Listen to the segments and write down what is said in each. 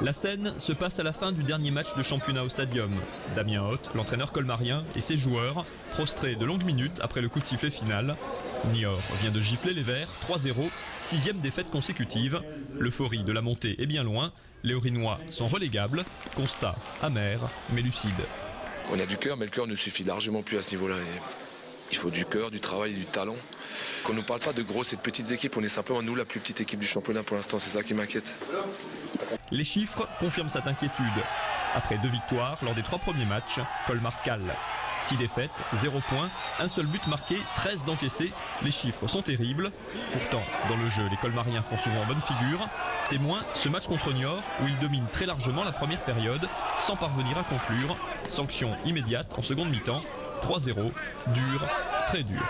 La scène se passe à la fin du dernier match de championnat au Stadium. Damien Hoth, l'entraîneur colmarien, et ses joueurs, prostrés de longues minutes après le coup de sifflet final. Niort vient de gifler les Verts, 3-0, 6e défaite consécutive. L'euphorie de la montée est bien loin. Les Orinois sont relégables. Constat amer mais lucide. On a du cœur, mais le cœur ne suffit largement plus à ce niveau-là. Il faut du cœur, du travail et du talent. Qu'on ne nous parle pas de grosses et de petites équipes, on est simplement nous la plus petite équipe du championnat pour l'instant, c'est ça qui m'inquiète. Les chiffres confirment cette inquiétude. Après 2 victoires lors des 3 premiers matchs, Colmar cale. 6 défaites, 0 points, un seul but marqué, 13 d'encaissés. Les chiffres sont terribles. Pourtant, dans le jeu, les Colmariens font souvent bonne figure. Témoin, ce match contre Niort, où ils dominent très largement la première période, sans parvenir à conclure. Sanction immédiate en seconde mi-temps. 3-0, dur, très dur.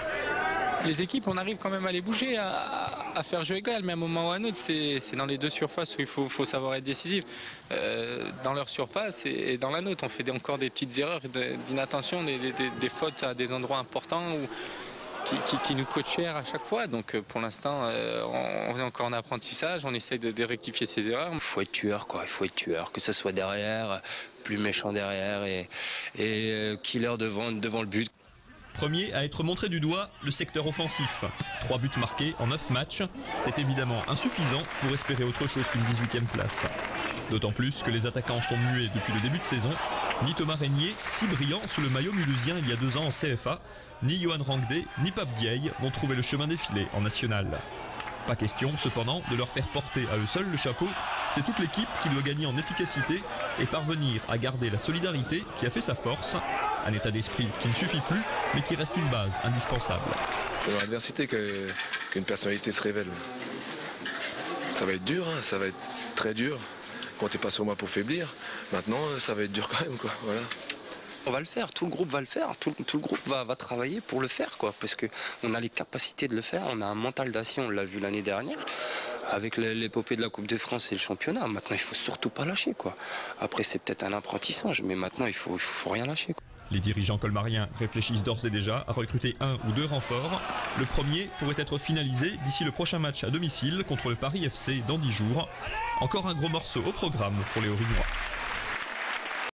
Les équipes, on arrive quand même à les bouger, à faire jeu égal, mais à un moment ou à un autre, c'est dans les deux surfaces où il faut savoir être décisif. Dans leur surface et dans la nôtre, on fait encore des petites erreurs d'inattention, des fautes à des endroits importants qui nous coûtent cher à chaque fois. Donc pour l'instant, on est encore en apprentissage, on essaye de rectifier ces erreurs. Il faut être tueur, quoi. Il faut être tueur, que ce soit derrière, plus méchant derrière et killer devant le but. Premier à être montré du doigt, le secteur offensif. 3 buts marqués en 9 matchs, c'est évidemment insuffisant pour espérer autre chose qu'une 18e place. D'autant plus que les attaquants sont muets depuis le début de saison. Ni Thomas Régnier, si brillant sous le maillot mulhousien il y a 2 ans en CFA, ni Johan Rangde, ni Pape Diaye n'ont trouvé le chemin défilé en national. Pas question, cependant, de leur faire porter à eux seuls le chapeau. C'est toute l'équipe qui doit gagner en efficacité et parvenir à garder la solidarité qui a fait sa force. Un état d'esprit qui ne suffit plus, mais qui reste une base indispensable. C'est dans l'adversité qu'une personnalité se révèle. Ça va être dur, hein, ça va être très dur. Comptez pas sur moi pour faiblir. Maintenant, ça va être dur quand même, quoi. Voilà. On va le faire, tout le groupe va le faire, tout le groupe va travailler pour le faire, quoi, parce qu'on a les capacités de le faire, on a un mental d'acier, on l'a vu l'année dernière, avec l'épopée de la Coupe de France et le championnat. Maintenant, il faut surtout pas lâcher, quoi. Après, c'est peut-être un apprentissage, mais maintenant, il faut rien lâcher, quoi. Les dirigeants colmariens réfléchissent d'ores et déjà à recruter 1 ou 2 renforts. Le premier pourrait être finalisé d'ici le prochain match à domicile contre le Paris FC dans 10 jours. Encore un gros morceau au programme pour les Orinois.